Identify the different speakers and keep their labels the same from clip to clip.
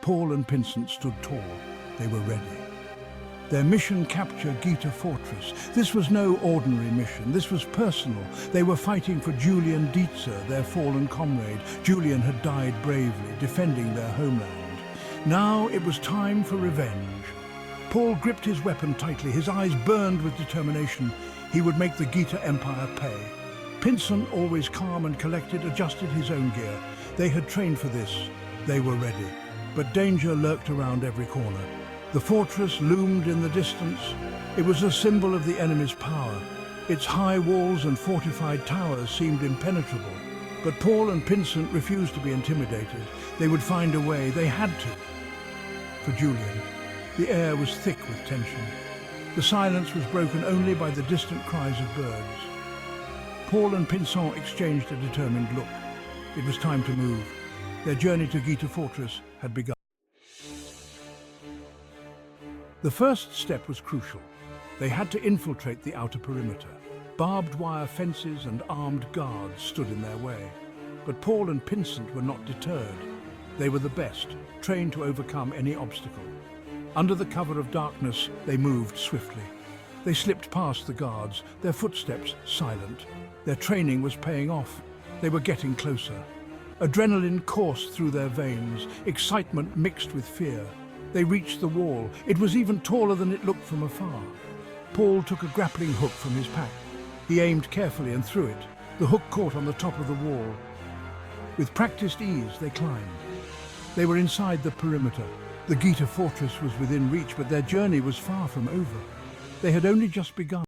Speaker 1: Paul and Pinsent stood tall. They were ready. Their mission: capture Gita Fortress. This was no ordinary mission. This was personal. They were fighting for Julian Dietzer, their fallen comrade. Julian had died bravely, defending their homeland. Now it was time for revenge. Paul gripped his weapon tightly. His eyes burned with determination. He would make the Gita Empire pay. Pinsent, always calm and collected, adjusted his own gear. They had trained for this. They were ready. But danger lurked around every corner. The fortress loomed in the distance. It was a symbol of the enemy's power. Its high walls and fortified towers seemed impenetrable. But Paul and Pinsent refused to be intimidated. They would find a way. They had to. For Julian, the air was thick with tension. The silence was broken only by the distant cries of birds. Paul and Pinsent exchanged a determined look. It was time to move. Their journey to Gita Fortress had begun. The first step was crucial. They had to infiltrate the outer perimeter. Barbed wire fences and armed guards stood in their way. But Paul and Pinsent were not deterred. They were the best, trained to overcome any obstacle. Under the cover of darkness, they moved swiftly. They slipped past the guards, their footsteps silent. Their training was paying off. They were getting closer. Adrenaline coursed through their veins, excitement mixed with fear. They reached the wall. It was even taller than it looked from afar. Paul took a grappling hook from his pack. He aimed carefully and threw it. The hook caught on the top of the wall. With practiced ease, they climbed. They were inside the perimeter. The Gita Fortress was within reach, but their journey was far from over. They had only just begun.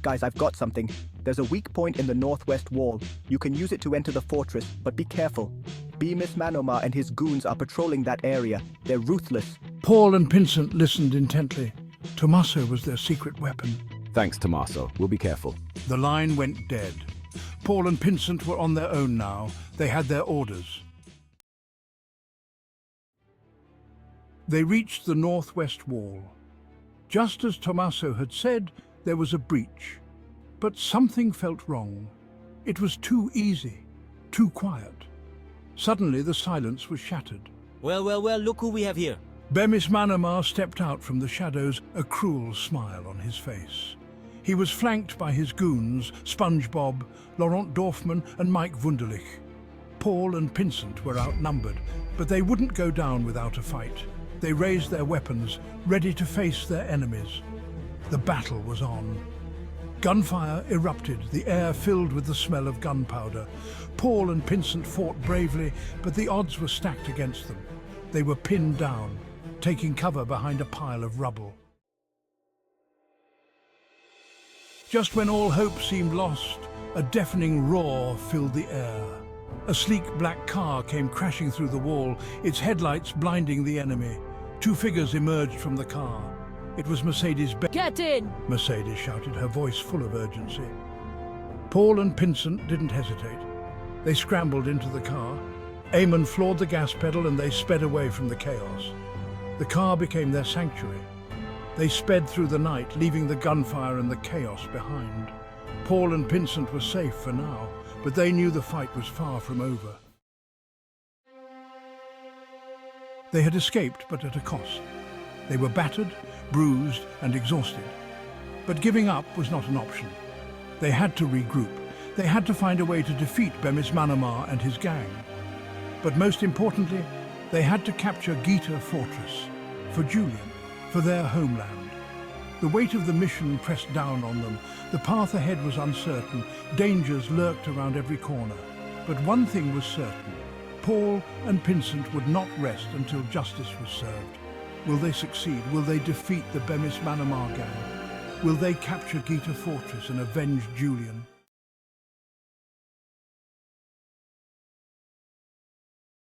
Speaker 2: Guys, I've got something. There's a weak point in the northwest wall. You can use it to enter the fortress, but be careful. Bemis Manomar and his goons are patrolling that area. They're ruthless.
Speaker 1: Paul and Pinsent listened intently. Tommaso was their secret weapon.
Speaker 3: Thanks, Tommaso. We'll be careful.
Speaker 1: The line went dead. Paul and Pinsent were on their own now. They had their orders. They reached the northwest wall. Just as Tommaso had said, there was a breach. But something felt wrong. It was too easy, too quiet. Suddenly the silence was shattered.
Speaker 4: Well, look who we have here.
Speaker 1: Bemis Manomar stepped out from the shadows, a cruel smile on his face. He was flanked by his goons, SpongeBob, Laurent Dorfman and Mike Wunderlich. Paul and Pinsent were outnumbered, but they wouldn't go down without a fight. They raised their weapons, ready to face their enemies. The battle was on. Gunfire erupted, the air filled with the smell of gunpowder. Paul and Pinsent fought bravely, but the odds were stacked against them. They were pinned down, taking cover behind a pile of rubble. Just when all hope seemed lost, a deafening roar filled the air. A sleek black car came crashing through the wall, its headlights blinding the enemy. Two figures emerged from the car. It was Mercedes-Benz.
Speaker 5: Get in!
Speaker 1: Mercedes shouted, her voice full of urgency. Paul and Pinsent didn't hesitate. They scrambled into the car. Eamon floored the gas pedal and they sped away from the chaos. The car became their sanctuary. They sped through the night, leaving the gunfire and the chaos behind. Paul and Pinsent were safe for now, but they knew the fight was far from over. They had escaped, but at a cost. They were battered, bruised and exhausted. But giving up was not an option. They had to regroup. They had to find a way to defeat Bemis Manomar and his gang. But most importantly, they had to capture Gita Fortress, for Julian, for their homeland. The weight of the mission pressed down on them. The path ahead was uncertain. Dangers lurked around every corner. But one thing was certain. Paul and Pinsent would not rest until justice was served. Will they succeed? Will they defeat the Bemis Manomar gang? Will they capture Gita Fortress and avenge Julian?